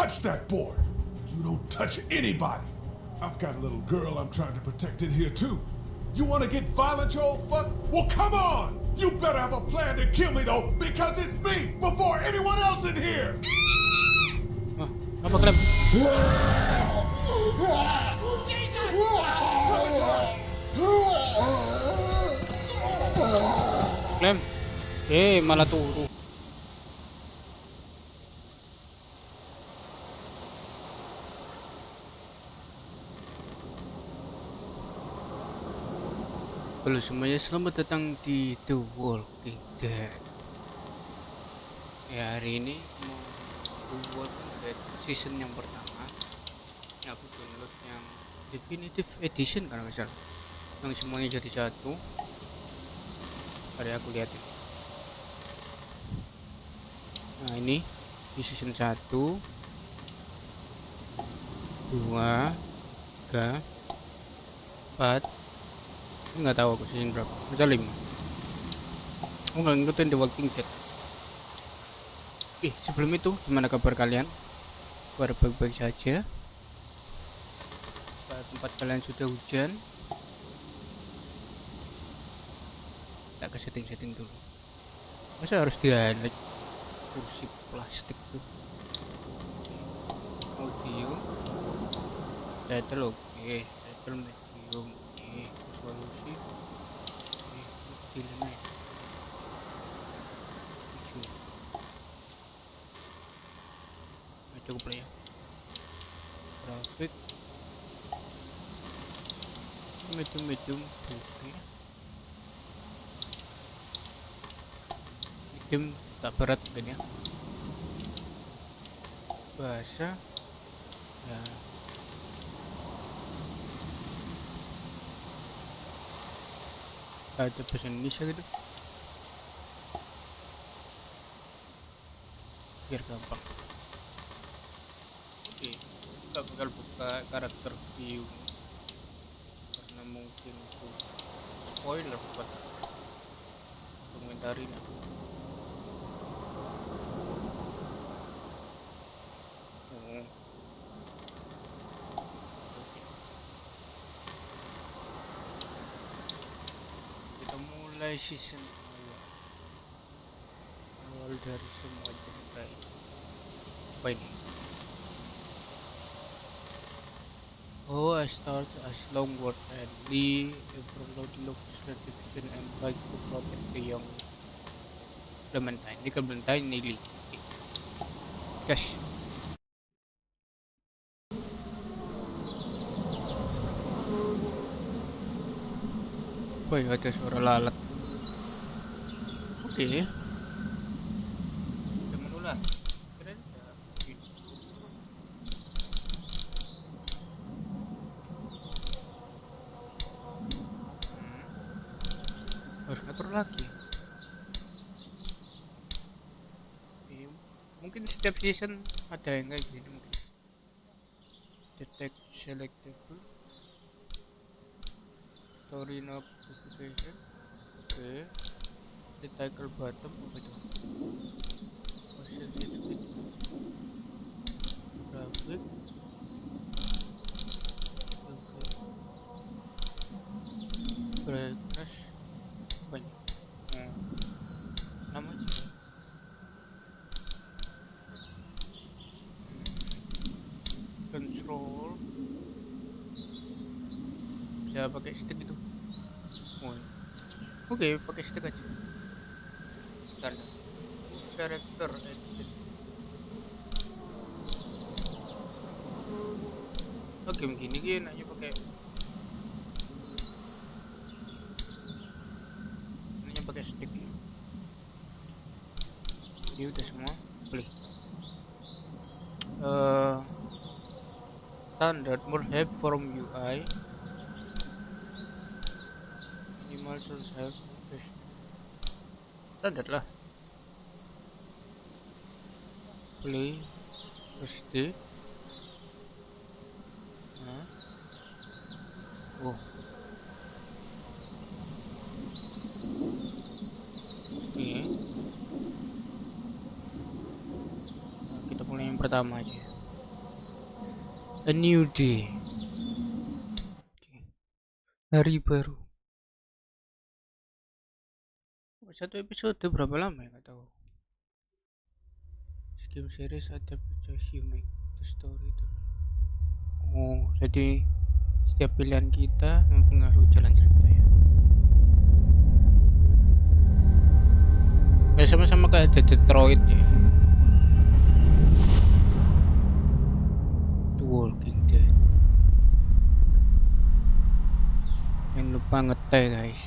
touch that board. You don't touch anybody. I've got a little girl I'm trying to protect in here too. You want to get violent, you old fuck? Well, come on! You better have a plan to kill me though, because it's me before anyone else in here. Oh, apa Clem? Clem, malah turu. Halo semuanya, selamat datang di The Walking Dead. Ya, hari ini mau buat season yang pertama. Ya, aku download yang definitive edition karena misal yang semuanya jadi satu. Hari aku lihatin. Nah, ini di season 1 2 3 4. Nggak tahu aku season berapa, misal 5. Aku nggak ngikutin The Walking Dead. Sebelum itu gimana kabar kalian? Kabar baik-baik saja? Tempat kalian sudah hujan? Tak ke setting dulu. Masa harus di-highlight kursi plastik tuh? Audio title oke, title medium solusi kecilnya cukup lah ya. Grafik medium oke, medium tak berat kan ya. Bahasa ya ada bahasa Indonesia gitu biar gampang. Oke, kita bakal buka karakter view karena mungkin itu spoiler buat komentarin. Mulai season awal dari semua cerita ini. Apa ini? Oh, I start as long word and the overload looks retribution and fight to protect the young Clementine. Ini Clementine Nili. Cash. Woi, ada suara lalat. Oke. Jangan ulah. Keren ya. Harus atur lagi. Mungkin setiap season ada yang kayak gini mungkin. Detect selectable. Story notification. Oke. The title bottom apa itu? Positivity. Grafik. Brightness. Banyak. Nama aja. Control. Bisa pakai stick itu. Oke, pakai stick aja. Standar. Karatkter edit. Oke, begini gini aja pakai. Ini pakai stick. Jadi udah semua. Play. Standard more help from UI. Minimal to help. Standard lah. Play SD. Oh. Oke. Kita mulai yang pertama aja. A new day. Oke. Hari baru. Satu episode berapa lama ya? Gak tahu. Game series ada choice you make the story. Oh, jadi setiap pilihan kita mempengaruhi jalan cerita ya. Ya sama-sama kayak The Detroit ya. Thewalkingdead. Jangan lupa ngeteh guys.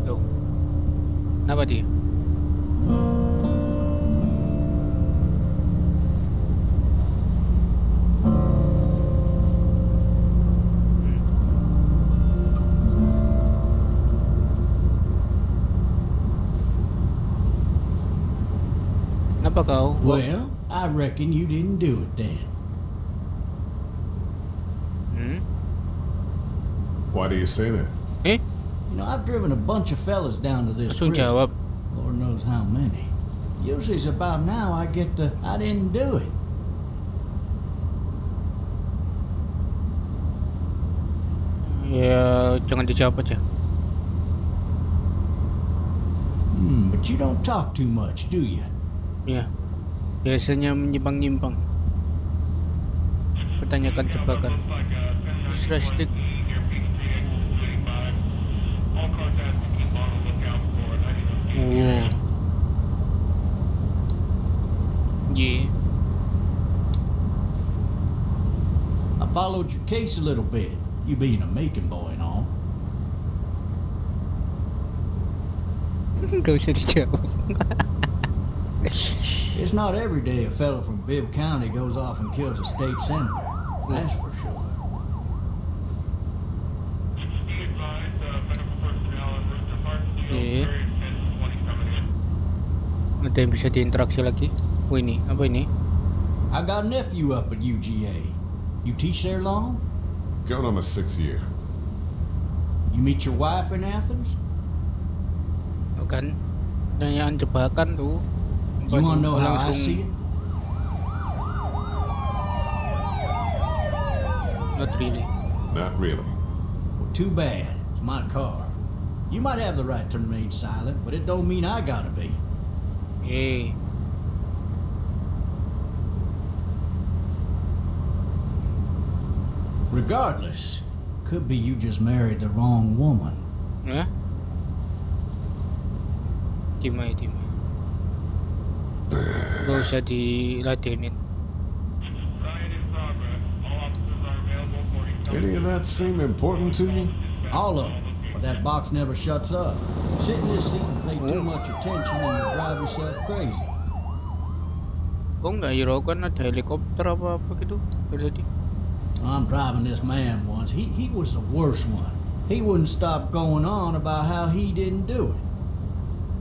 Tuh. Kenapa dia? Kenapa kau? Well, I reckon you didn't do it then. Why do you say that? Eh? You know, I've driven a bunch of fellas down to this Langsung prison. jawab. Lord knows how many. Usually it's about now I get the, I didn't do it. Ya jangan dijawab aja. But you don't talk too much, do you? Ya. Biasanya menyimpang-nyimpang. Pertanyakan jebakan. Realistic. Oh. Yeah. I followed your case a little bit, you being a making boy and all. Gak usah dijawab. It's not every day a fella from Bibb County goes off and kills a state senator. That's for sure. Oke. Ada yang bisa diinteraksi lagi? Oh ini, apa ini? I got a nephew up at UGA. You teach there long? Going on my 6th year. You meet your wife in Athens? Oh kan, pertanyaan jebakan tuh. You wanna know how I see it? Not really. Not really. Well, too bad. It's my car. You might have the right to remain silent, but it don't mean I gotta be. Eh, Regardless, could be you just married the wrong woman. ya? Timai. Gak usah diladenin. Any of that seem important to you? All of it. But that box never shuts up. Sit in this seat and pay too much attention and you'll drive yourself crazy. Kok nggak hiraukan ada helikopter apa gitu? Tadi. I'm driving this man once. He was the worst one. He wouldn't stop going on about how he didn't do it.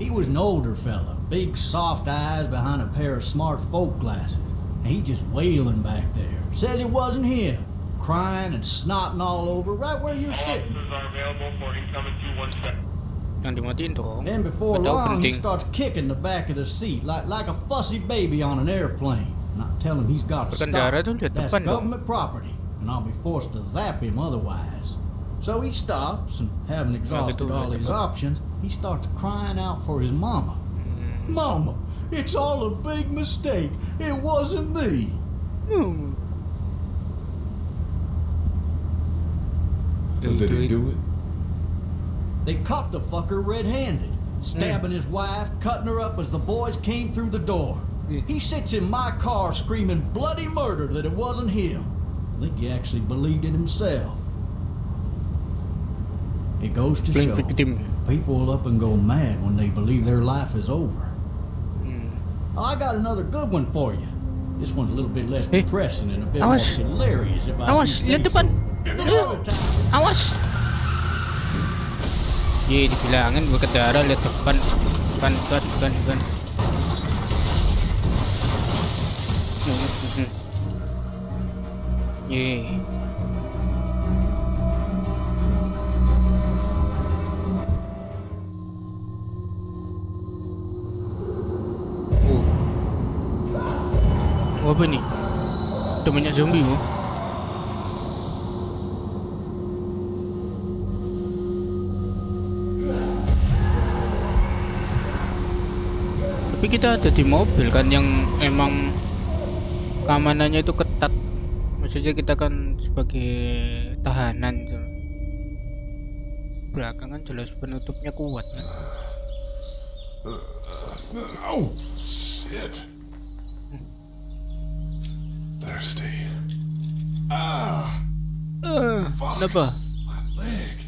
He was an older fella, big soft eyes behind a pair of smart folk glasses. And he just wailing back there. Says it wasn't him. Crying and snotting all over right where you're sitting. Yang dimatiin dong. Then before Nggak tahu long, he penting. starts kicking the back of the seat like a fussy baby on an airplane. And I tell him he's got to stop. Berkendara tuh lihat That's depan dong. government property, and I'll be forced to zap him otherwise. So he stops, and having exhausted betul, all his betul. options, he starts crying out for his mama. Mama, it's all a big mistake. It wasn't me. So did he do it? They caught the fucker red-handed, stabbing his wife, cutting her up as the boys came through the door. He sits in my car screaming bloody murder that it wasn't him. I think he actually believed it himself. It goes to Playing show victim. people will up and go mad when they believe their life is over. Oh, I got another good one for you. This one's a little bit less depressing and a bit more Awas. hilarious if I Awas, do say lihat depan. so. This other time, Awas. Ye, dibilangin berkendara lihat depan. Ban. Ye. Apa nih? Udah banyak zombie bu. Tapi kita ada di mobil kan yang emang keamanannya itu ketat. Maksudnya kita kan sebagai tahanan gitu. Belakang kan jelas penutupnya kuat kan. Oh, shit. Thirsty. Fuck. Kenapa? My leg.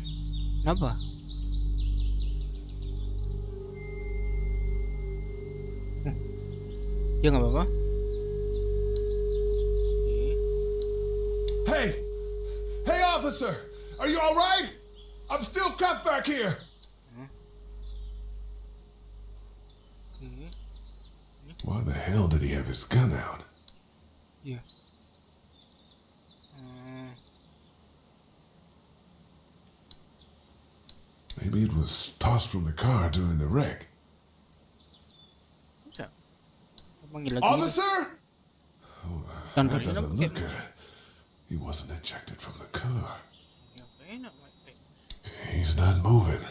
Kenapa? Ya nggak apa-apa. Hey! Hey, officer! Are you alright? I'm still cuffed back here! Why the hell did he have his gun out? Iya. Maybe it was tossed from the car during the wreck. Bisa. Panggil lagi. Officer? That Tandanya doesn't look good. He wasn't ejected from the car. He's not moving.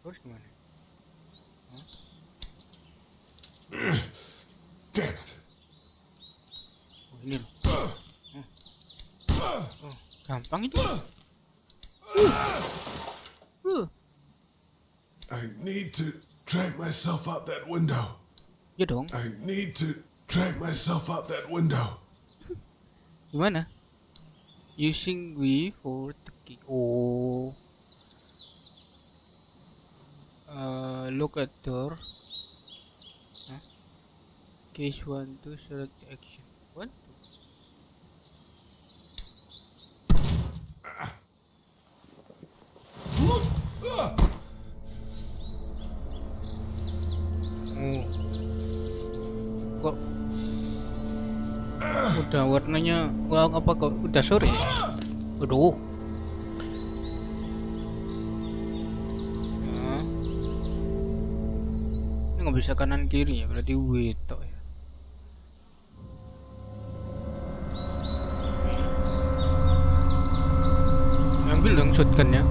Terus gimana? Damn it. Oh, ini loh. Gampang itu. I need to drag myself out that window. Ya dong. I need to drag myself out that window. Gimana? Using W for the key. Oh. Look at door. Case 1 to select the action. What? Kok udah warnanya apa kok udah sore? Aduh. Ini nggak bisa kanan kiri ya, berarti wetok ya. Ambil dong shotgunnya.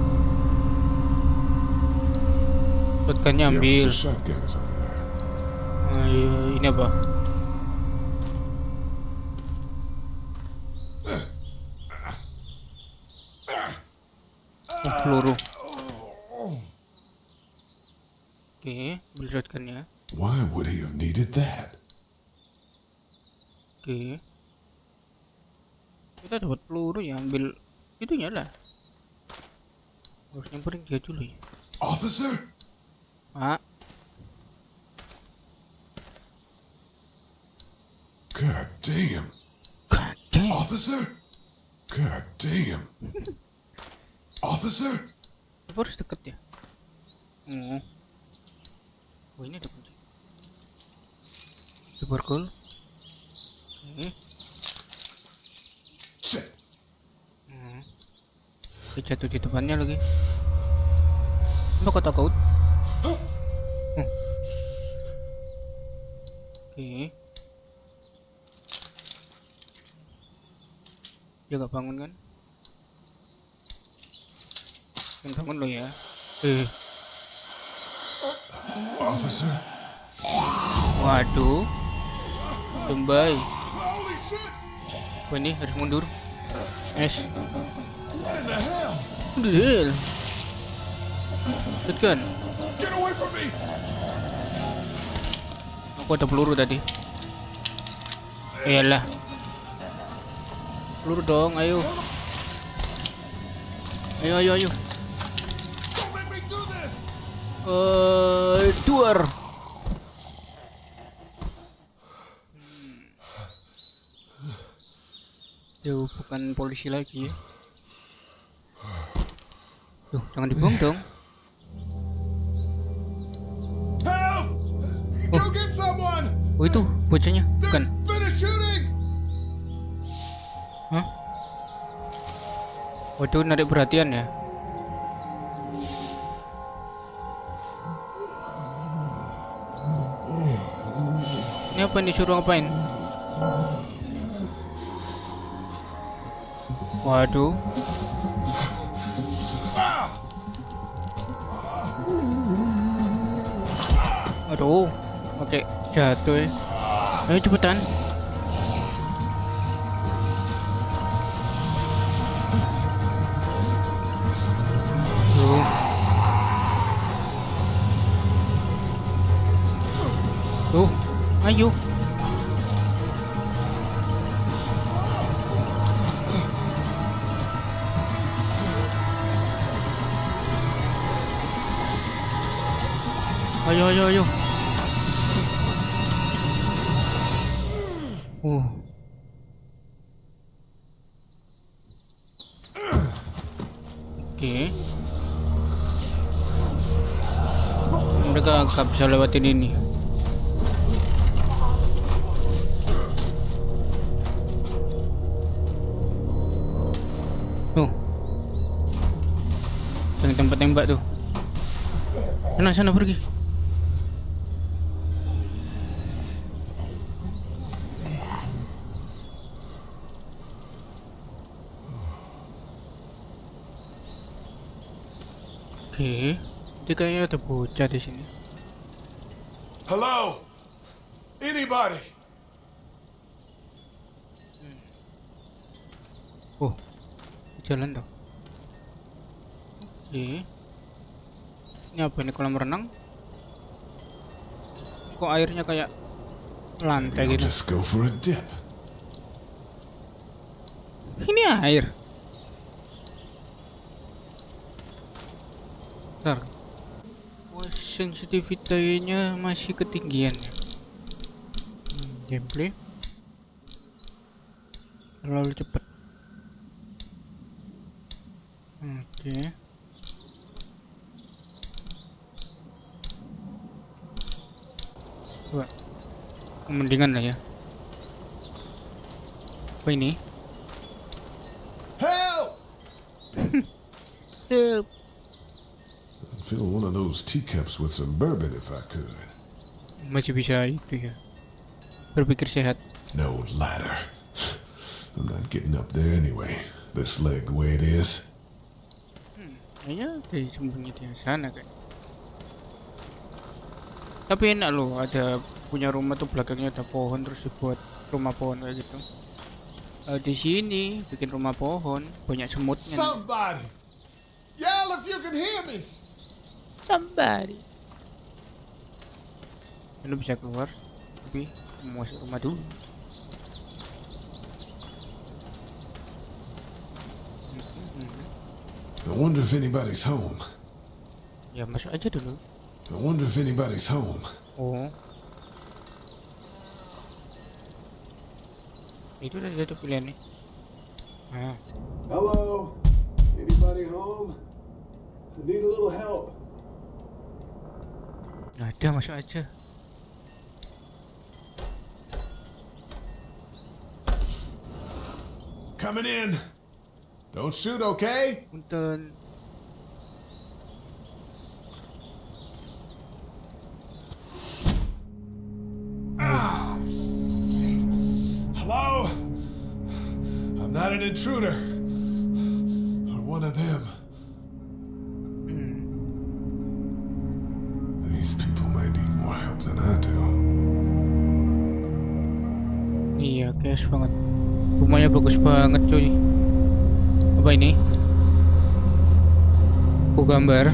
Shotgunnya ambil. The shotgun is over there. Ini apa? Peluru. Oke, ambil shotgunnya. Why would he have needed that? Oke. Kita dapat peluru ya, ambil itunya lah. Harus nyamperin dia dulu ya. Officer? Pak. God damn. God damn. Officer? God damn. Officer? Apa harus deket ya? Oh ini ada kunci. Diborgol. Oke. Shit. Dia jatuh di depannya lagi. Apa kau takut? Oke. Dia gak bangun kan? Jangan bangun lo ya. Officer? Waduh. Tumbai. Holy shit! Wah ini harus mundur. Es. What in the hell? What the hell? Shotgun. Get away from me! Aku ada peluru tadi. Iyalah. Peluru dong, ayo. Ayo. Don't make me do this! Duar. Yo, bukan polisi lagi ya. Duh, jangan dibuang dong. Help! Go get someone! Oh itu bocahnya, bukan? There's been a shooting! Hah? Waduh, narik perhatian ya. Ini ngapain, disuruh ngapain? Waduh. Aduh, oke, jatuh ya. Ayo cepetan. Tuh. Tuh, ayo. Ayo, ayo, ayo. Oke. Mereka gak bisa lewatin ini. Tuh. Yang tempat tembak tuh. Sana pergi. Oke, dia kayaknya ada bocah di sini. Hello? Anybody? Oh, jalan dong. Oke. Ini apa ini, kolam renang? Kok airnya kayak lantai We'll gitu? just go for a dip. Ini air. Bentar. Wah, sensitivitanya masih ketinggian. Gameplay terlalu cepat. Oke. Coba. Mendingan lah ya. Apa ini? Help! Help. I'd fill one of those teacups with some bourbon if I could. Masih bisa itu ya. Berpikir sehat. No ladder. I'm not getting up there anyway. This leg the way it is. Kayaknya disembunyi di sana kayak. Tapi enak loh, ada punya rumah tuh belakangnya ada pohon terus dibuat rumah pohon kayak gitu. Di sini bikin rumah pohon, banyak semutnya. Somebody! Yell if you can hear me! Somebody. Lu bisa keluar, tapi mau masuk rumah dulu. I wonder if anybody's home. Ya masuk aja dulu. I wonder if anybody's home. Oh. Itu udah satu pilihan nih. Nah. Hello? Anybody home? I need a little help. Nggak ada, masuk aja. Coming in. Don't shoot, okay? Punten. Hello? I'm not an intruder. Or one of them. These people might need more help than I do. Iya, chaos banget. Rumahnya bagus banget cuy. Apa ini? Aku gambar.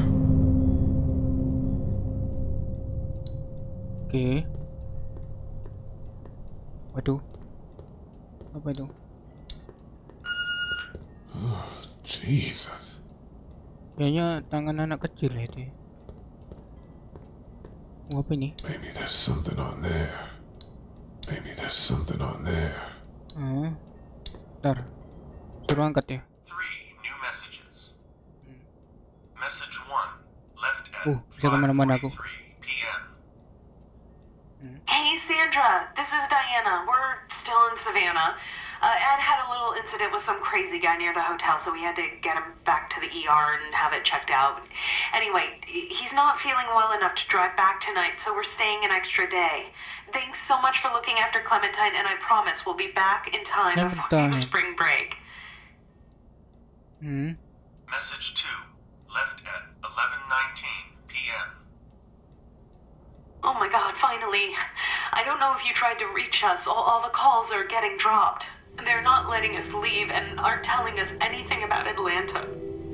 Oke. Waduh. Apa itu? Jesus. Kayaknya tangan anak kecil ya itu. Apa ini? Maybe there's something on there. Maybe there's something on there. Bentar. Suruh angkat ya. 3 new messages. Message 1 left at Bisa kemana-mana aku. 5:43 p.m. Hey Sandra, this is Diana. We're still in Savannah. Ed had a little incident with some crazy guy near the hotel, so we had to get him back to the ER and have it checked out. Anyway, he's not feeling well enough to drive back tonight, so we're staying an extra day. Thanks so much for looking after Clementine, and I promise we'll be back in time before the spring break. Message 2, left at 11:19 p.m. Oh my god, finally. I don't know if you tried to reach us. All the calls are getting dropped. They're not letting us leave and aren't telling us anything about Atlanta.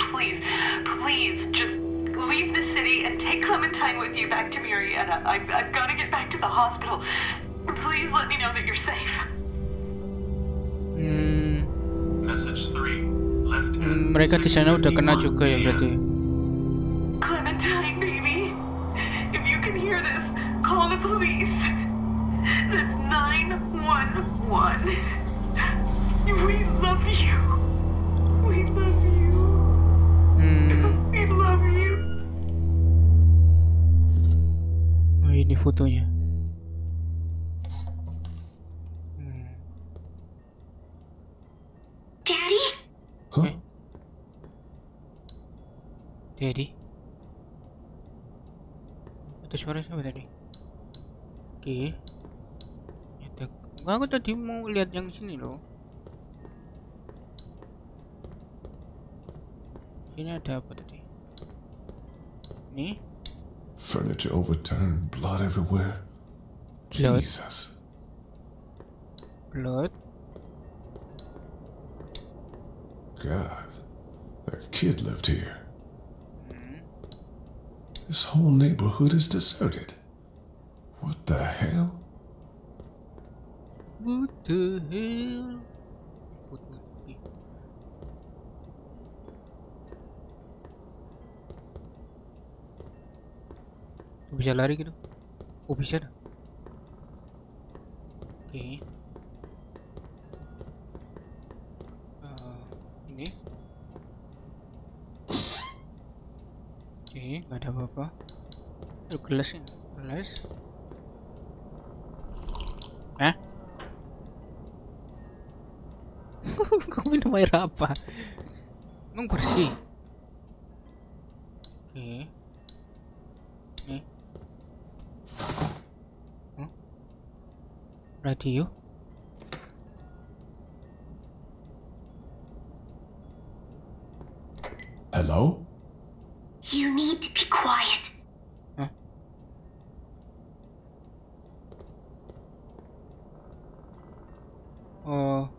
Please, just leave the city and take Clementine with you back to Marietta. I've got to get back to the hospital. Please let me know that you're safe. Message 3, left at Mereka di sana udah kena juga ya berarti. Clementine, baby. If you can hear this, call the police. That's 911. We love you. We love you. We love you. Oh, ini fotonya. Daddy? Huh? Daddy? Ada suara siapa tadi? Oke. Aku tadi mau lihat yang sini loh. Ini ada apa tadi? Nih. Furniture overturned, blood everywhere. Blood. Jesus. Blood. God, that kid lived here. This whole neighborhood is deserted. What the hell? What the hell? Bisa lari gitu? Oh bisa dah. Oke. Ini. Oke, nggak ada apa-apa. Aduh, gelas ini. Gelas. Hah? Kau minum air apa? Emang bersih? Oke. Nih. Huh? Radio. Hello? You need to be quiet. Huh? Oh.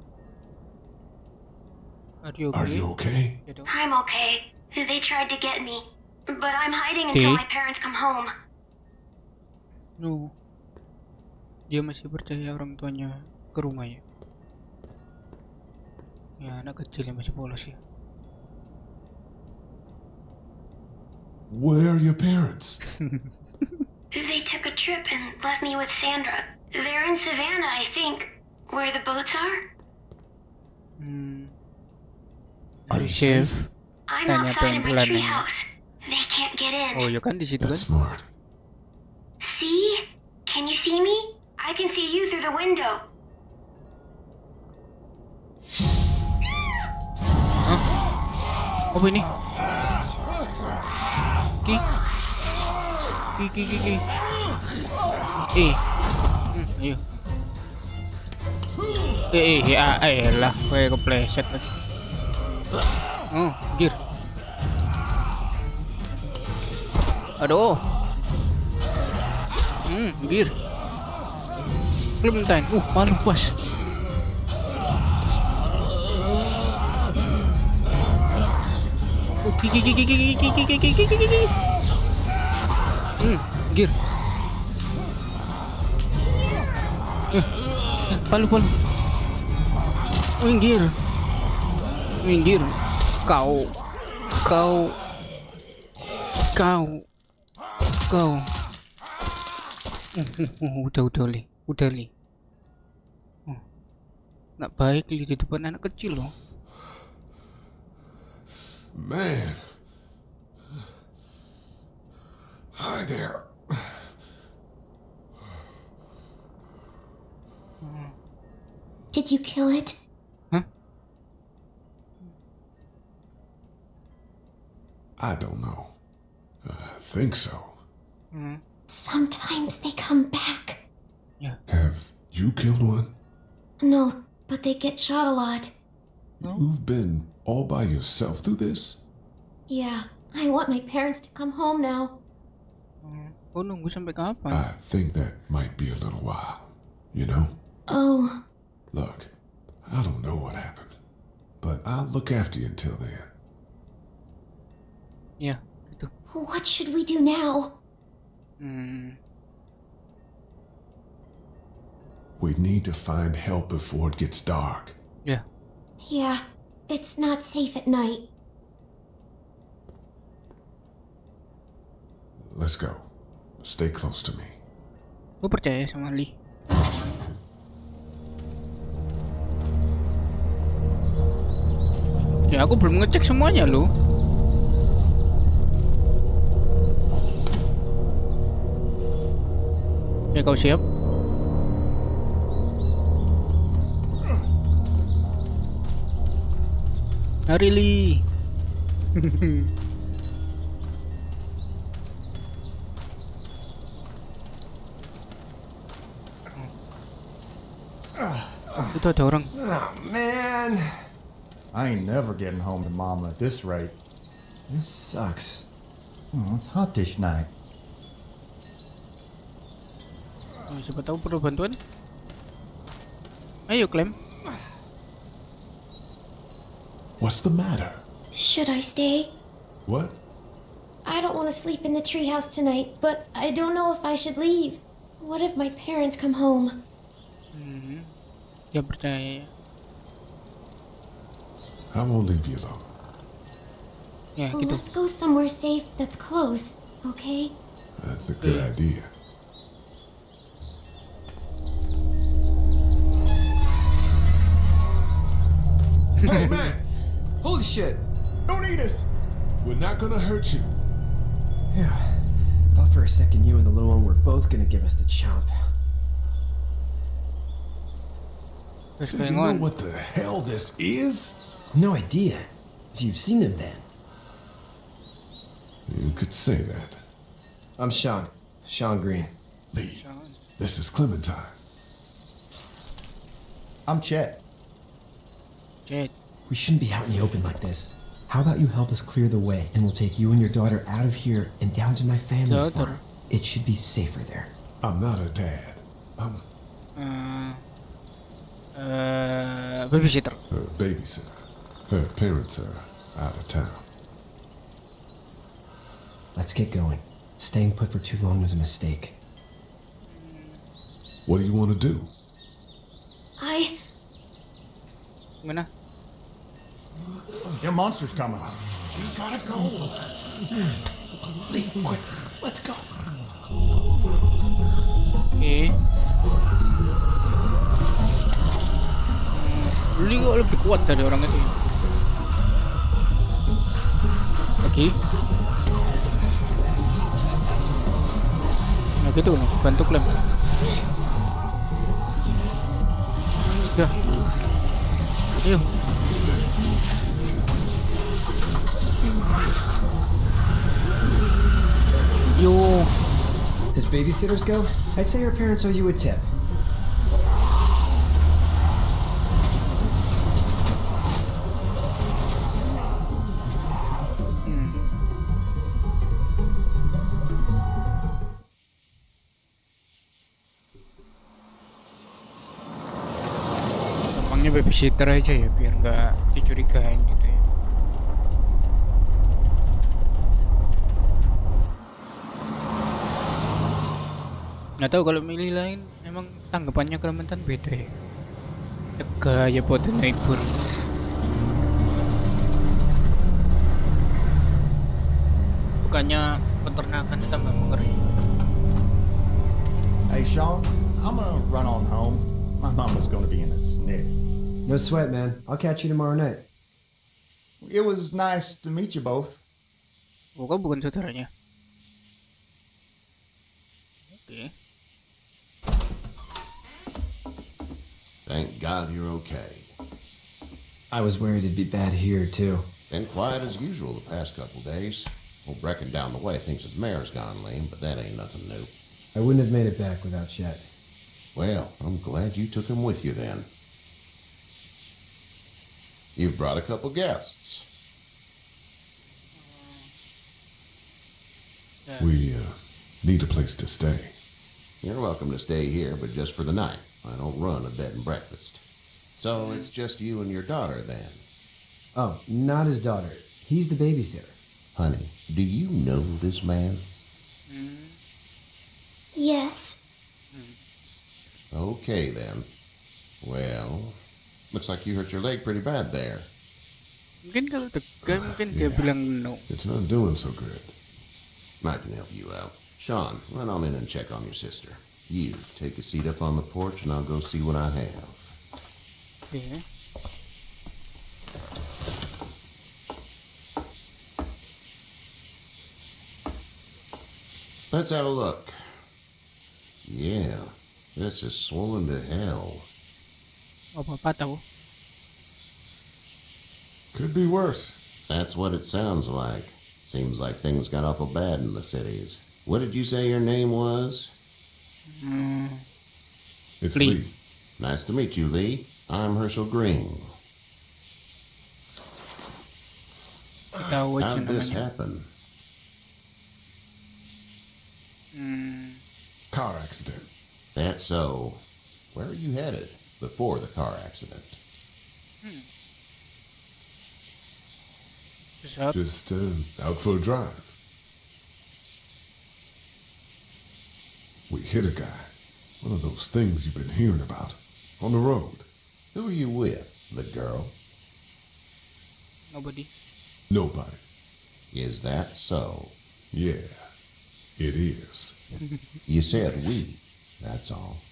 Are you okay? Are you okay? Ya dong. I'm okay. They tried to get me, but I'm hiding until Okay. my parents come home. No. Dia masih percaya orang tuanya ke rumah ya. Ya anak kecil yang masih polos ya. Where are your parents? They took a trip and left me with Sandra. They're in Savannah, I think, where the boats are. Are you safe? I'm Tanya outside in my pelan-pelan tree aja. house. They can't get in. Oh ya kan di situ kan. That's smart. See? Can you see me? I can see you through the window. Hah? Apa ini? Ki. Ayo. Ya lah, kayak kepleset tadi. Oh, gear. Aduh. Gear. Clementine. Malu pas. Gear. Palu. Minggir. Kau. Udah li. Nggak baik li di depan anak kecil loh. Man. Hi there. Did you kill it? I don't know. I think so. Sometimes they come back. Have you killed one? No, but they get shot a lot. You've been all by yourself through this? Yeah, I want my parents to come home now. Oh, nunggu sampai kapan? I think that might be a little while, you know? Oh, Look, I don't know what happened, but I'll look after you until then. Ya, gitu. what should we do now? We need to find help before it gets dark. Ya, Yeah, it's not safe at night. Let's go. Stay close to me. gue percaya sama Lee. Ya, aku belum ngecek semuanya loh. Ya, kau siap? Hari Lee. Itu ada orang. Oh, man. I ain't never getting home to Mama at this rate. This sucks. Oh, it's hot this night. Oh, siapa tahu perlu bantuan? Ayo, Clem. What's the matter? Should I stay? What? I don't want to sleep in the treehouse tonight, but I don't know if I should leave. What if my parents come home? Dia percaya. I won't leave you alone. Ya, Well, gitu. let's go somewhere safe that's close, okay? That's a good idea. Hey, man! Holy shit! Don't eat us! We're not gonna hurt you. Yeah. Thought for a second you and the little one were both gonna give us the chomp. What's Do you going know on? what the hell this is? No idea. So you've seen them then? You could say that. I'm Sean. Sean Green. Lee, this is Clementine. I'm Chet. Jet. We shouldn't be out in the open like this. How about you help us clear the way and we'll take you and your daughter out of here and down to my family's Daughter. farm. It should be safer there. I'm not her dad. I'm Babysitter. her babysitter. Her parents are out of town. Let's get going. Staying put for too long was a mistake. What do you want to do? Gimana? Your monster's coming. You gotta go. Lee, quick, let's go. Oke. Lee kok lebih kuat dari orang itu. Oke. Nah gitu loh, bantu Clem. Udah. Ayo. Yo. As babysitters go, I'd say her parents owe you a tip. Gampangnya babysitter aja ya biar nggak dicurigain gitu ya. Nggak tahu kalau milih lain emang tanggapannya Clementine beda ya. Gaya buat neighbor. Bukannya peternakan itu tambah mengeri. Hey, Sean, I'm gonna run on home. My mama's gonna be in a snit. No sweat, man. I'll catch you tomorrow night. It was nice to meet you both. Bukan bukan saudaranya. Oke. Thank God you're okay. I was worried it'd be bad here, too. Been quiet as usual the past couple days. Old Brecken down the way thinks his mare's gone lame, but that ain't nothing new. I wouldn't have made it back without Chet. Well, I'm glad you took him with you then. You've brought a couple guests. We need a place to stay. You're welcome to stay here, but just for the night. I don't run a bed and breakfast. So it's just you and your daughter then? Oh, not his daughter. He's the babysitter. Honey, do you know this man? Yes. Okay then. Well, looks like you hurt your leg pretty bad there. Mungkin kalau tegang mungkin dia bilang no. It's not doing so good. I can help you out. Sean, run on in and check on your sister. You take a seat up on the porch and I'll go see what I have. Okay. Let's have a look. Yeah, this is swollen to hell. Apa-apa tahu. Could be worse. That's what it sounds like. Seems like things got awful bad in the cities. What did you say your name was? It's Lee. Lee. Nice to meet you, Lee. I'm Herschel Green. Tahu How aja did this namanya. happen? Car accident. That's so. Where are you headed before the car accident? Just out for a drive. We hit a guy. One of those things you've been hearing about. On the road. Who are you with? The girl? Nobody. Nobody. Is that so? Yeah, it is. You said we. That's all.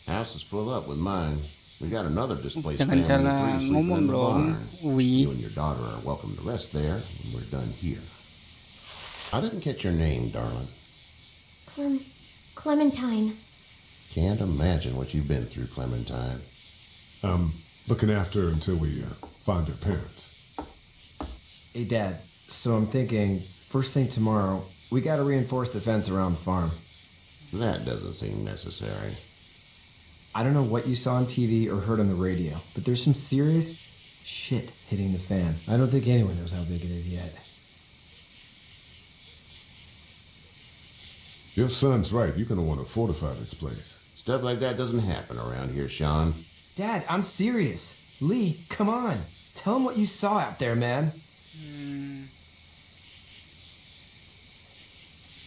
House is full up with mine. We got another displaced Jangan family salah of three sleeping ngomong in the dong. barn. We. You and your daughter are welcome to rest there when we're done here. I didn't catch your name, darling. Clementine. Can't imagine what you've been through, Clementine. I'm looking after her until we find her parents. Hey, Dad. So I'm thinking, first thing tomorrow, we gotta reinforce the fence around the farm. That doesn't seem necessary. I don't know what you saw on TV or heard on the radio, but there's some serious shit hitting the fan. I don't think anyone knows how big it is yet. Your son's right. You're gonna want to fortify this place. Stuff like that doesn't happen around here, Sean. Dad, I'm serious. Lee, come on. Tell him what you saw out there, man.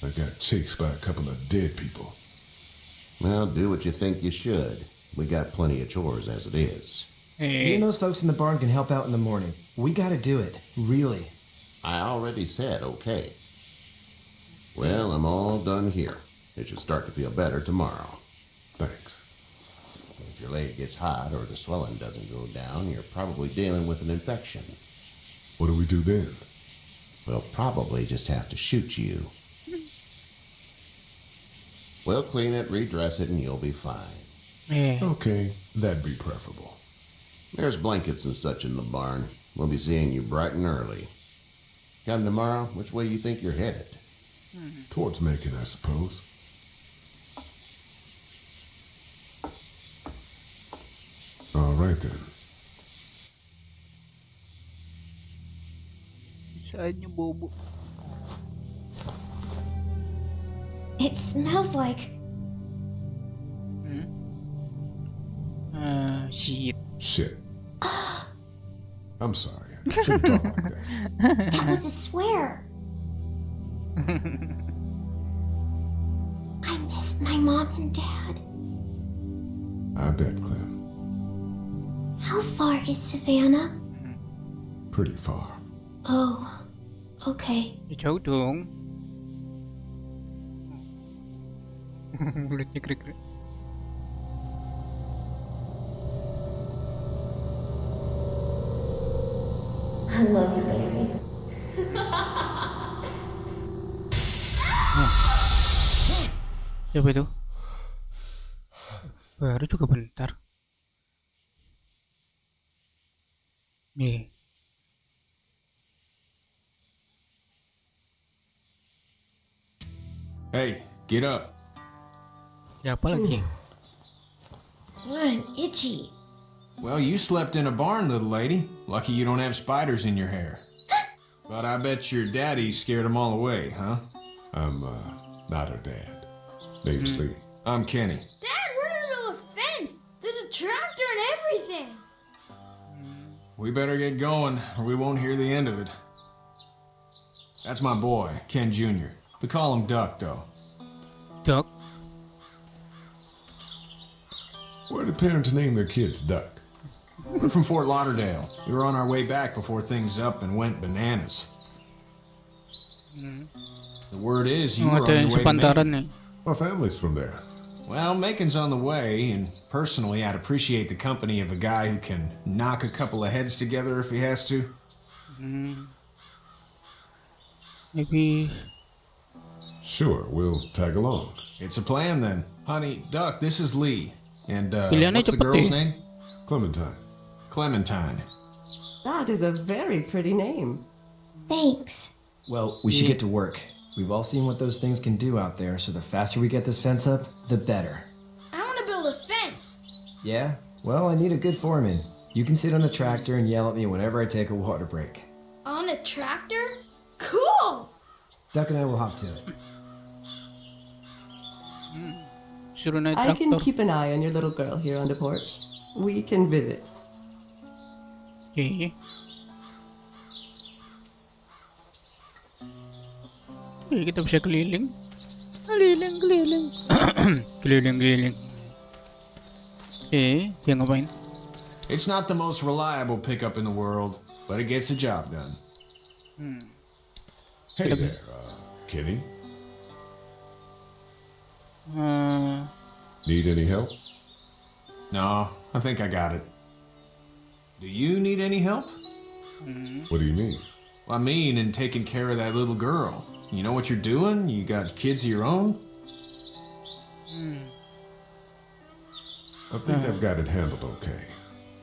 I got chased by a couple of dead people. Well, do what you think you should. We got plenty of chores as it is. Me and those folks in the barn can help out in the morning. We gotta do it. Really. I already said okay. Well, I'm all done here. It should start to feel better tomorrow. Thanks. If your leg gets hot or the swelling doesn't go down, you're probably dealing with an infection. What do we do then? We'll probably just have to shoot you. We'll clean it, redress it, and you'll be fine. Okay, that'd be preferable. There's blankets and such in the barn. We'll be seeing you bright and early. Come tomorrow, which way you think you're headed? Towards Macon, I suppose. All right then. Saan yung bobo? It smells like. Shit. Shit. I'm sorry. I shouldn't talk like that. That was a swear. I missed my mom and dad. I bet, Clem. How far is Savannah? Pretty far. Oh, okay. Jauh dong. Mulutnya krik-krik. I love you, baby. Siapa itu? Baru juga bentar. Nih. Hey, get up. Siapa lagi? I'm itchy. Well, you slept in a barn, little lady. Lucky you don't have spiders in your hair. But I bet your daddy scared them all away, huh? I'm, not her dad. Name's Lee. I'm Kenny. Dad, we're in the middle of a fence. There's a tractor and everything. We better get going, or we won't hear the end of it. That's my boy, Ken Jr. We call him Duck, though. Duck. Where do parents name their kids Duck? We're from Fort Lauderdale. We were on our way back before things up and went bananas. The word is you were on your way to Macon. My family's from there. Well, Macon's on the way, and personally, I'd appreciate the company of a guy who can knock a couple of heads together if he has to. Maybe. Sure, we'll tag along. It's a plan, then. Honey, Duck, this is Lee. And, Pilihannya what's the cepet girl's deh. name? Clementine. Clementine. That is a very pretty name. Thanks. Well, we should get to work. We've all seen what those things can do out there, so the faster we get this fence up, the better. I want to build a fence. Yeah? Well, I need a good foreman. You can sit on the tractor and yell at me whenever I take a water break. On a tractor? Cool! Duck and I will hop to it. Suruh naik I can traktor. keep an eye on your little girl here on the porch. We can visit. Oke. Oke, kita bisa keliling. Keliling, keliling. Keliling, keliling. Oke, dia ngapain? It's not the most reliable pickup in the world, but it gets the job done. Hey there, Kenny. Need any help? No, I think I got it. Do you need any help? What do you mean? I mean, in taking care of that little girl. You know what you're doing? You got kids of your own? I think I've got it handled okay.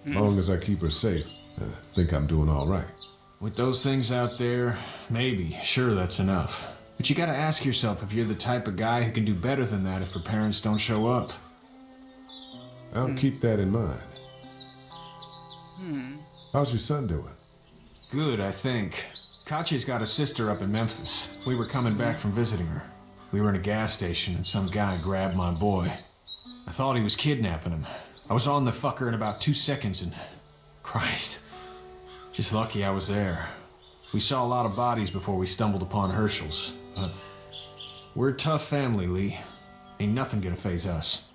As long as I keep her safe, I think I'm doing all right. With those things out there, maybe, sure, that's enough. But you gotta ask yourself if you're the type of guy who can do better than that if her parents don't show up. I'll keep that in mind. How's your son doing? Good, I think. Kachi's got a sister up in Memphis. We were coming back from visiting her. We were in a gas station and some guy grabbed my boy. I thought he was kidnapping him. I was on the fucker in about 2 seconds and... Christ. Just lucky I was there. We saw a lot of bodies before we stumbled upon Herschel's. But we're a tough family, Lee. Ain't nothing gonna faze us.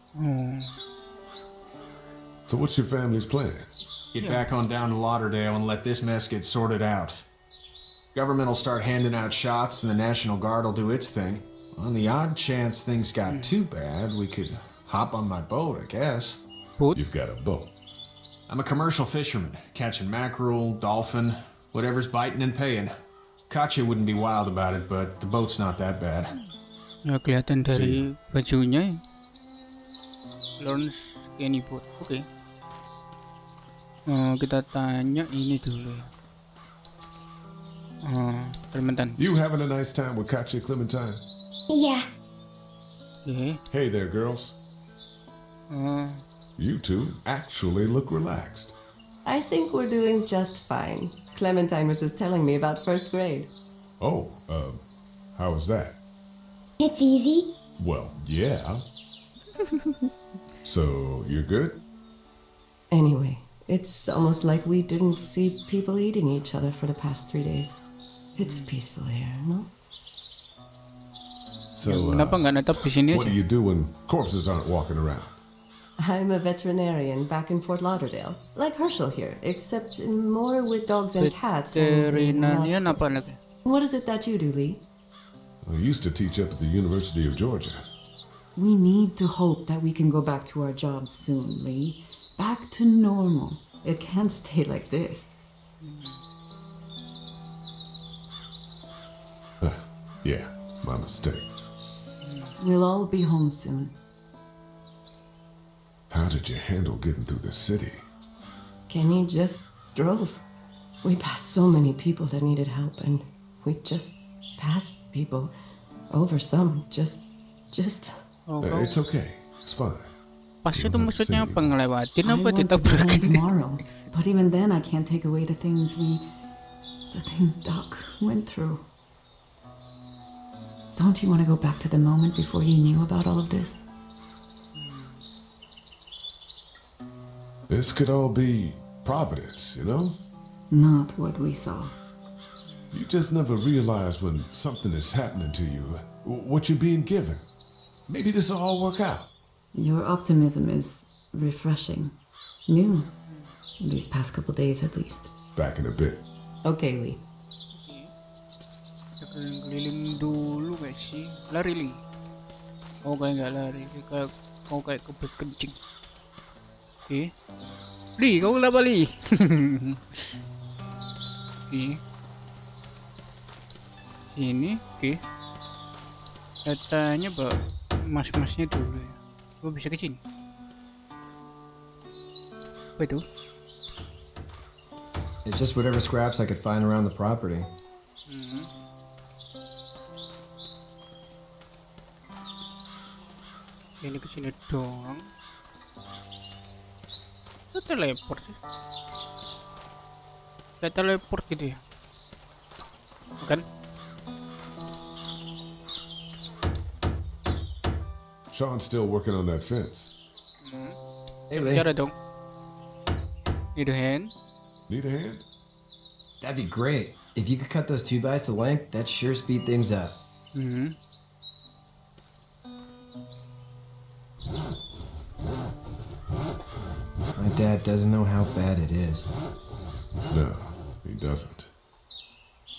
So what's your family's plan? Get back on down to Lauderdale and let this mess get sorted out. Government will start handing out shots and the National Guard will do its thing. On the odd chance things got too bad, we could hop on my boat, I guess. You've got a boat. I'm a commercial fisherman, catching mackerel, dolphin, whatever's biting and paying. Katya wouldn't be wild about it, but the boat's not that bad. Ya kelihatan dari bajunya ya. Lawrence Kenny Boat. Oke. Kita tanya ini dulu ya. Clementine. You having a nice time with Katya, Clementine? Yeah. Okay. Hey there, girls. You two actually look relaxed. I think we're doing just fine. Clementine was just telling me about first grade. Oh, how was that? It's easy. Well, yeah. So, you're good? Anyway, it's almost like we didn't see people eating each other for the past 3 days. It's peaceful here, no? So, Kenapa nggak netap di sini what do aja? you do when corpses aren't walking around? I'm a veterinarian back in Fort Lauderdale, like Herschel here, except more with dogs and cats. And Veterinarian not apa horses. lagi? What is it that you do, Lee? I used to teach up at the University of Georgia. We need to hope that we can go back to our jobs soon, Lee. Back to normal. It can't stay like this. Yeah, my mistake. We'll all be home soon. How did you handle getting through the city? Kenny just drove. We passed so many people that needed help, and we just passed people. over some, just. It's okay. It's fine. Pas itu maksudnya apa ngelewatin I apa want to go home ditabrakin? tomorrow, but even then I can't take away the things Doc went through. Don't you want to go back to the moment before you knew about all of this? This could all be Providence, you know? Not what we saw. You just never realize when something is happening to you, what you're being given. Maybe this will all work out. Your optimism is refreshing. New. These past couple days, at least. Back in a bit. Okay, Lee. Keliling dulu gak sih? Lari Li. Oh kayak nggak lari, kayak mau kayak kebet kencing. Oke. Li, kau kenapa Li? Oke. Ini, oke. Datanya mas-masnya dulu ya. Gue bisa ke sini. Apa itu? It's just whatever scraps I could find around the property. Ini ke sini doang. Itu teleport sih. Kayak teleport gitu ya. Bukan? Sean's still working on that fence. Hey, Lee. Cara dong. Need a hand? Need a hand? That'd be great. If you could cut those 2x to length, that'd sure speed things up. My dad doesn't know how bad it is. No, he doesn't.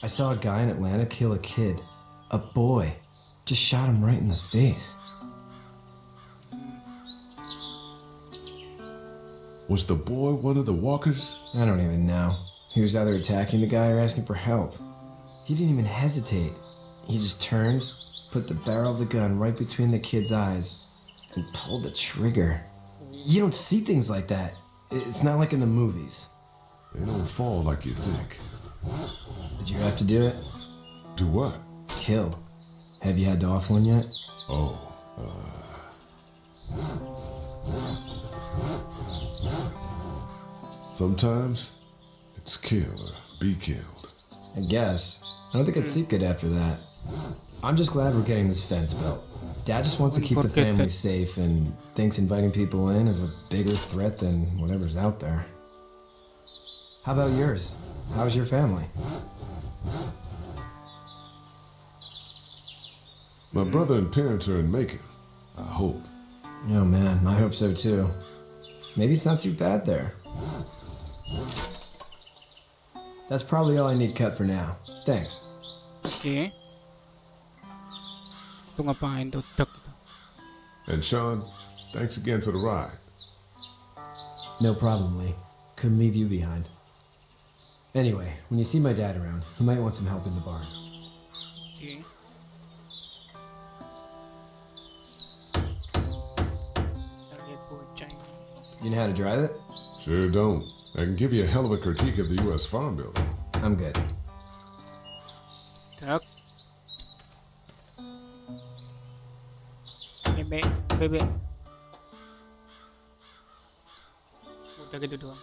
I saw a guy in Atlanta kill a kid. A boy. Just shot him right in the face. Was the boy one of the walkers? I don't even know. He was either attacking the guy or asking for help. He didn't even hesitate. He just turned, put the barrel of the gun right between the kid's eyes, and pulled the trigger. You don't see things like that. It's not like in the movies. They don't fall like you think. Did you have to do it? Do what? Kill. Have you had to off one yet? Oh, sometimes it's kill or be killed. I guess. I don't think I'd sleep good after that. I'm just glad we're getting this fence built. Dad just wants to keep the family safe and thinks inviting people in is a bigger threat than whatever's out there. How about yours? How's your family? My brother and parents are in Macon. I hope. Oh man, I hope so too. Maybe it's not too bad there. That's probably all I need cut for now. Thanks. Oke. Itu ngapain tuh dok itu? And Sean, thanks again for the ride. No problem, Lee. Couldn't leave you behind. Anyway, when you see my dad around, he might want some help in the barn. Oke. Kita lihat bocah ini. You know how to drive it? Sure don't. I can give you a hell of a critique of the U.S. Farm Bill. I'm good. Dok. Bebek. Udah gitu doang.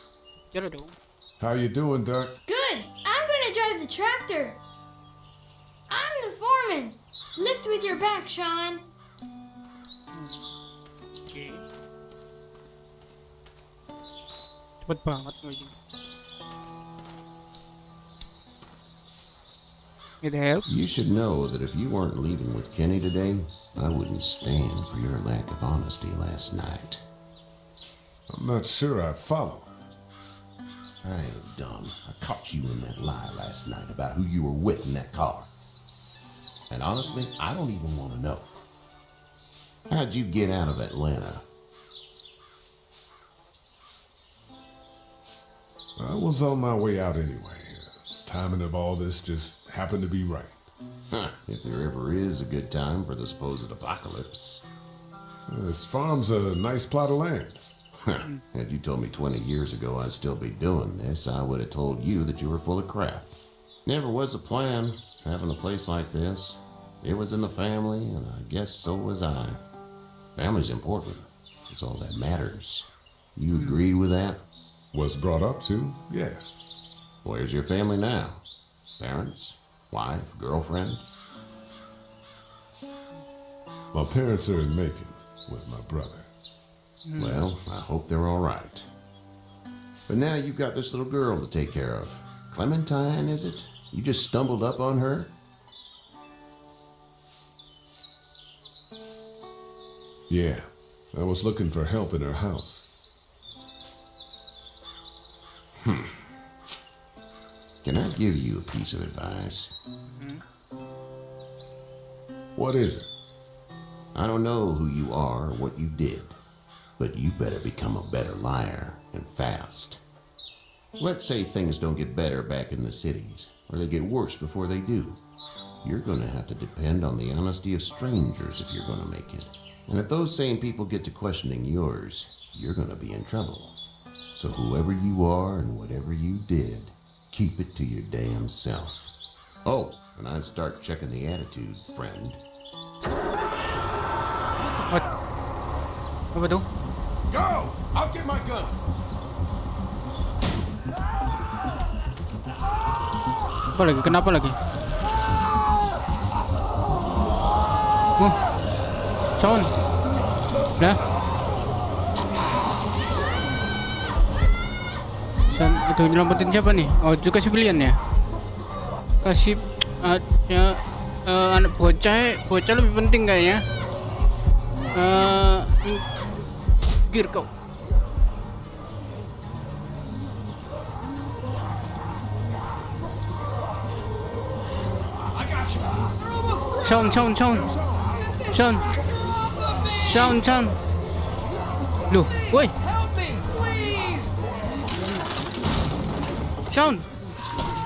Jalan dong. How you doing, Duck? Good. I'm gonna drive the tractor. I'm the foreman. Lift with your back, Sean. Oke. Cepet banget lagi. Need help? You should know that if you weren't leaving with Kenny today, I wouldn't stand for your lack of honesty last night. I'm not sure I follow. I ain't dumb. I caught you in that lie last night about who you were with in that car. And honestly, I don't even want to know. How'd you get out of Atlanta? I was on my way out anyway. Timing of all this just happened to be right. Huh, if there ever is a good time for the supposed apocalypse. This farm's a nice plot of land. Had you told me 20 years ago I'd still be doing this, I would have told you that you were full of crap. Never was a plan, having a place like this. It was in the family, and I guess so was I. Family's important. It's all that matters. You agree with that? Was brought up to, yes. Where's your family now? Parents? Wife? Girlfriend? My parents are in Macon with my brother. Well, I hope they're all right. But now you've got this little girl to take care of. Clementine, is it? You just stumbled up on her? Yeah, I was looking for help in her house. Can I give you a piece of advice? What is it? I don't know who you are or what you did, but you better become a better liar, and fast. Let's say things don't get better back in the cities, or they get worse before they do. You're gonna have to depend on the honesty of strangers if you're gonna make it. And if those same people get to questioning yours, you're gonna be in trouble. So whoever you are and whatever you did, keep it to your damn self. Oh, and I'd start checking the attitude, friend. What? Apa tuh? Go! I'll get my gun! Apa lagi? Kenapa lagi? Sound. Lah. Itu nyelamatin siapa nih? Oh, itu kasih pilihan ya? Kasih anak bocah lebih penting kayaknya. Minggir kau. Sound. Loh, woi. Sound.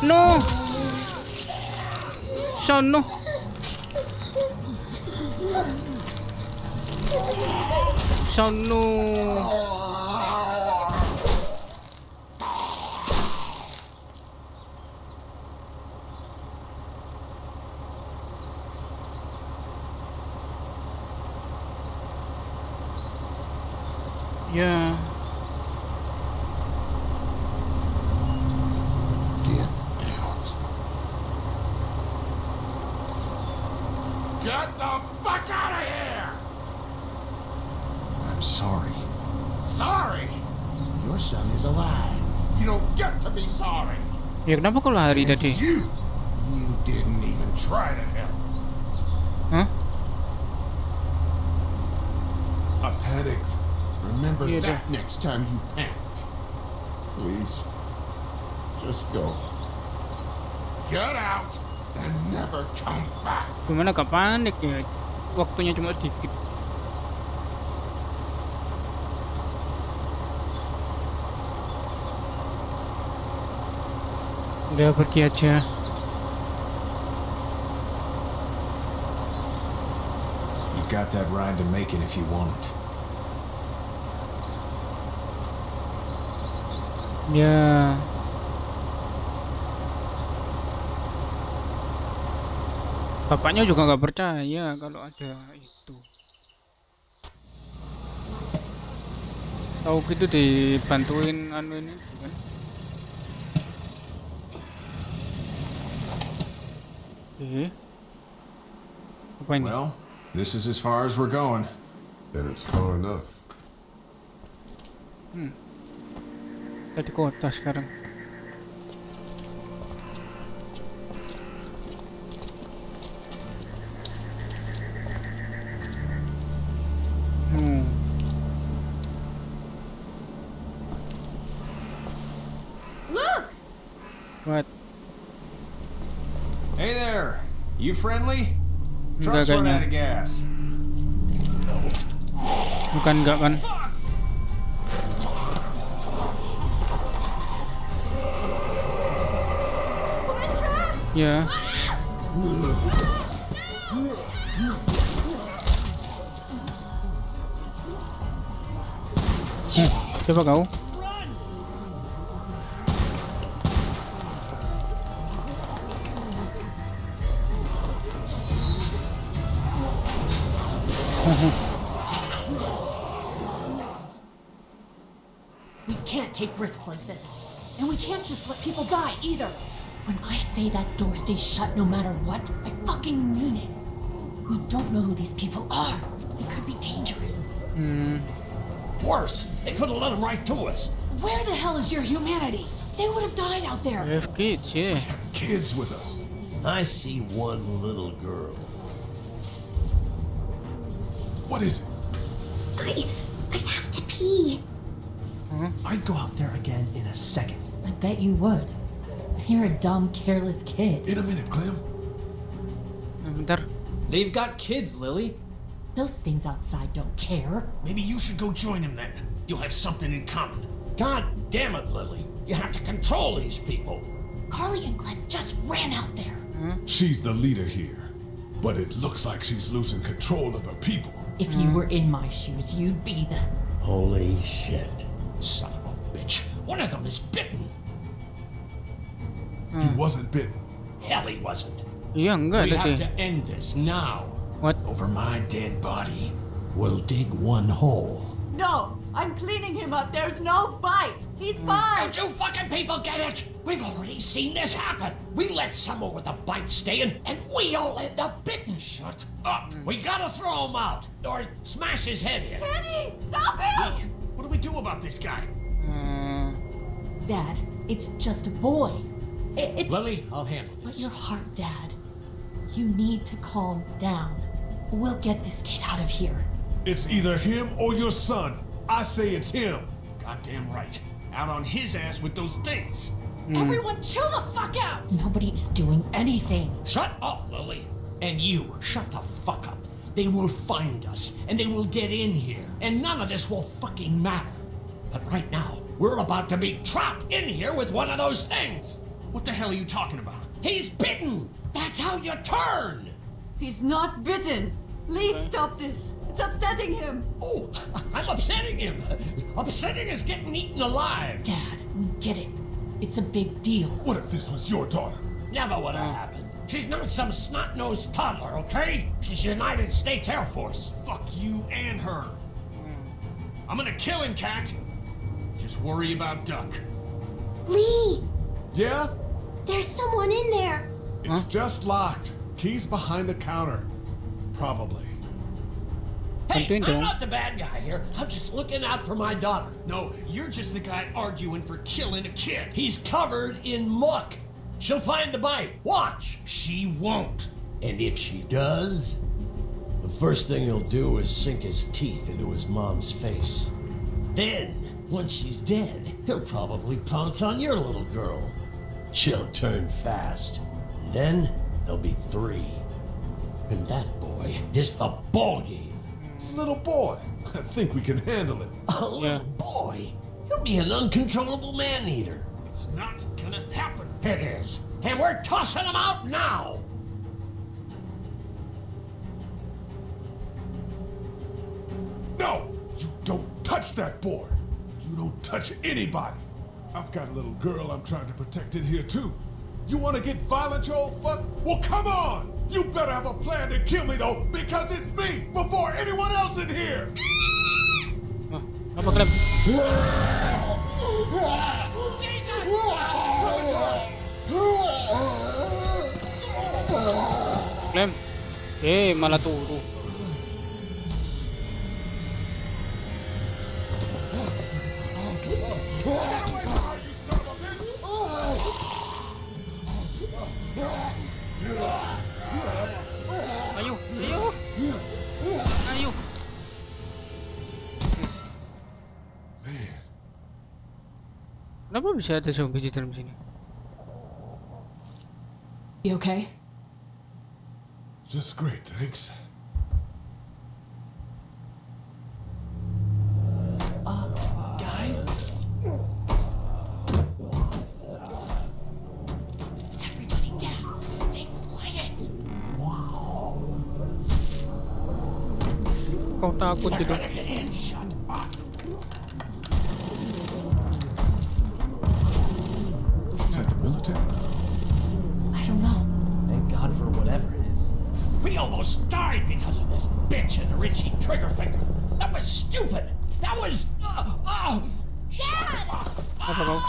No. Sound no. Sound no. Yeah. Get out. Get the fuck out of here! I'm sorry. Sorry? Your son is alive. You don't get to be sorry. Ya kenapa kau lari tadi? You didn't even try to help. Hah? I panicked. Remember Yeah, that next time you panic. Please, just go. Get out and never come back. Gimana gak panik ya? Waktunya cuma dikit. Udah pergi aja. You've got that ride to Macon if you want it. Ya. Bapaknya juga nggak percaya kalau ada itu. Tahu gitu dibantuin anu ini kan. Apa ini? Well, this is as far as we're going. Then it's far enough. Tadi kota sekarang. Look! What? Hey there, you friendly? Enggak Truck's run kayaknya. out of gas. Bukan enggak kan? Ya. Siapa kau? take risks like this. And we can't just let people die either. When I say that door stays shut no matter what, I fucking mean it. We don't know who these people are. They could be dangerous. Worse, they could have let them right to us. Where the hell is your humanity? They would have died out there. We have kids, yeah. We have kids with us. I see one little girl. What is it? I have to pee. I'd go out there again in a second. I bet you would. You're a dumb, careless kid. In a minute, Clem. Bentar. They've got kids, Lily. Those things outside don't care. Maybe you should go join them then. You'll have something in common. God damn it, Lily. You have to control these people. Carly and Glenn just ran out there. She's the leader here, but it looks like she's losing control of her people. If you were in my shoes, you'd be the... Holy shit. Son of a bitch. One of them is bitten. He wasn't bitten. Hell, he wasn't. Iya enggak We ada have deh. to end this now. What? Over my dead body, we'll dig one hole. No, I'm cleaning him up. There's no bite. He's fine. Don't you fucking people get it? We've already seen this happen. We let someone with a bite stay in, and we all end up bitten. Shut up. We gotta throw him out, or smash his head in. Kenny, stop him! What do we do about this guy? Dad, it's just a boy. It's... Lily, I'll handle But this. your heart, Dad. You need to calm down. We'll get this kid out of here. It's either him or your son. I say it's him. Goddamn right. Out on his ass with those things. Everyone chill the fuck out! Nobody is doing anything. Shut up, Lily. And you, shut the fuck up. They will find us, and they will get in here, and none of this will fucking matter. But right now, we're about to be trapped in here with one of those things. What the hell are you talking about? He's bitten. That's how you turn. He's not bitten. Lee, stop this. It's upsetting him. Oh, I'm upsetting him. Upsetting is getting eaten alive. Dad, we get it. It's a big deal. What if this was your daughter? Never would have happened. She's not some snot-nosed toddler, okay? She's United States Air Force. Fuck you and her. I'm gonna kill him, Cat. Just worry about Duck. Lee! Yeah? There's someone in there. It's just locked. Key's behind the counter. Probably. Hey, I'm not the bad guy here. I'm just looking out for my daughter. No, you're just the guy arguing for killing a kid. He's covered in muck. She'll find the bite. Watch. She won't. And if she does, the first thing he'll do is sink his teeth into his mom's face. Then, once she's dead, he'll probably pounce on your little girl. She'll turn fast. And then there'll be 3. And that boy is the ball game. It's a little boy. I think we can handle it. A little boy? He'll be an uncontrollable man-eater. It's not gonna happen. It is. And we're tossing him out now. No! You don't touch that boy! You don't touch anybody! I've got a little girl I'm trying to protect in here too. You wanna get violent, you old fuck? Well, come on! You better have a plan to kill me though, because it's me before anyone else in here! Apa Clem? Clem. Malah turu. Ayo, ayo. Ayo. Kenapa bisa ada zombie di dalam sini? You okay? Just great, thanks. Guys? Everybody down. Stay quiet. Kau takut gitu? Is that the military? I don't know. Thank God for whatever it is. We almost died because of this bitch and the Richie trigger finger. That was stupid. That was... Apa kau?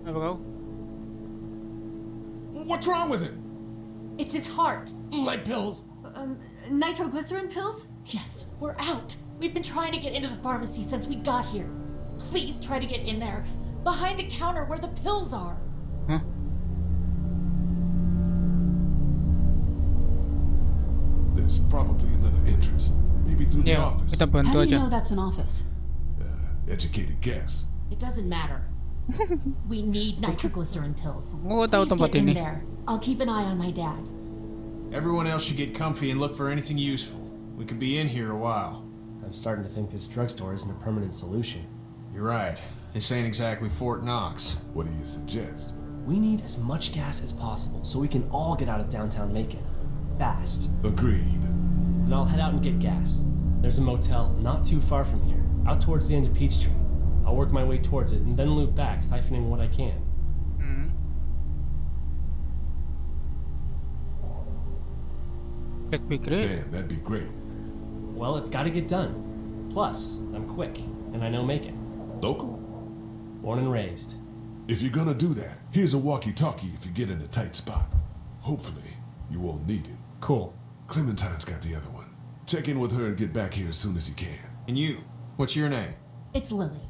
Apa kau? What's wrong with it? It's his heart. My pills. Nitroglycerin pills? Yes, we're out. We've been trying to get into the pharmacy since we got here. Please try to get in there. Behind the counter where the pills are. Huh? There's probably another entrance. Maybe through the office. Kita bantu How do you aja. know that's an office? Educated guess. It doesn't matter. We need nitroglycerin pills. Oh, tahu Please tempat get in ini. there. I'll keep an eye on my dad. Everyone else should get comfy and look for anything useful. We could be in here a while. I'm starting to think this drugstore isn't a permanent solution. You're right. This ain't exactly Fort Knox. What do you suggest? We need as much gas as possible so we can all get out of downtown Macon. Fast. Agreed. And I'll head out and get gas. There's a motel not too far from here, out towards the end of Peachtree. I'll work my way towards it and then loop back, siphoning what I can. That'd be great. Damn, that'd be great. Well, it's gotta get done. Plus, I'm quick, and I know Macon. Local? Born and raised. If you're gonna do that, here's a walkie-talkie if you get in a tight spot. Hopefully, you won't need it. Cool. Clementine's got the other one. Check in with her and get back here as soon as you can. And you, what's your name? It's Lily.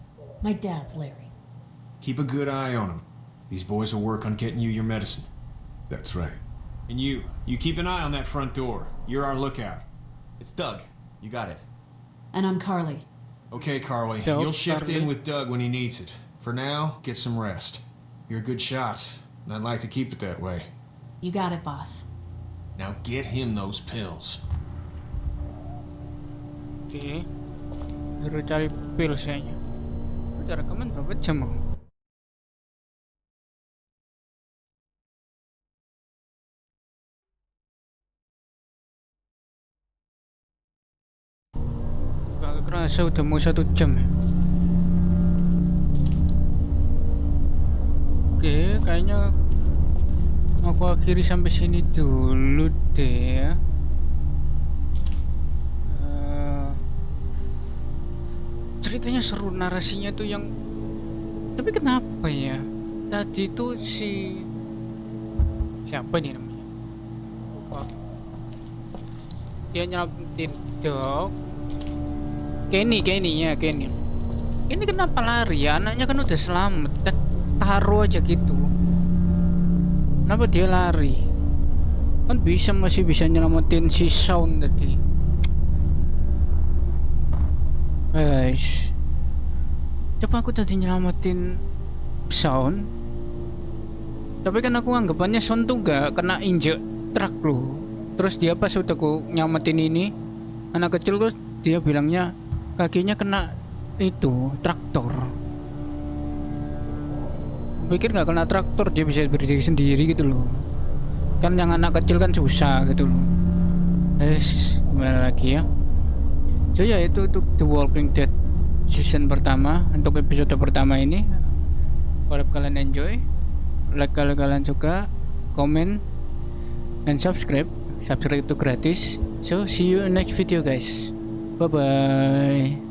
My dad's Larry. Keep a good eye on him. These boys will work on getting you your medicine. That's right. And you keep an eye on that front door. You're our lookout. It's Doug. You got it. And I'm Carly. Okay, Carly. Doug, You'll shift Carly. in with Doug when he needs it. For now, get some rest. You're a good shot, and I'd like to keep it that way. You got it, boss. Now get him those pills. Oke. Harus cari pills kayaknya. Udah rekaman berapa jam? Gak kerasa udah mau 1 jam ya. Oke, kayaknya aku akhiri sampai sini dulu deh ya. Ceritanya seru, narasinya tuh yang, tapi kenapa ya tadi tuh siapa nih namanya, lupa. Dia nyelamatin Doc, Kenny kenapa lari ya? Anaknya kan udah selamat dan taruh aja gitu. Kenapa dia lari? Kan masih bisa nyelamatin si Sound tadi. Guys, coba aku tadi nyelamatin Sound, tapi kan aku anggapannya Sound tuh gak kena injek truk loh. Terus dia pas udah aku nyelamatin ini anak kecil, terus dia bilangnya kakinya kena itu traktor. Pikir gak kena traktor dia bisa berdiri sendiri gitu loh. Kan yang anak kecil kan susah gitu loh. Gimana lagi ya. So ya itu untuk The Walking Dead season pertama, untuk episode pertama ini. Harap kalian enjoy, like kalau kalian suka, komen, dan subscribe. Subscribe itu gratis. So see you in next video guys. Bye bye.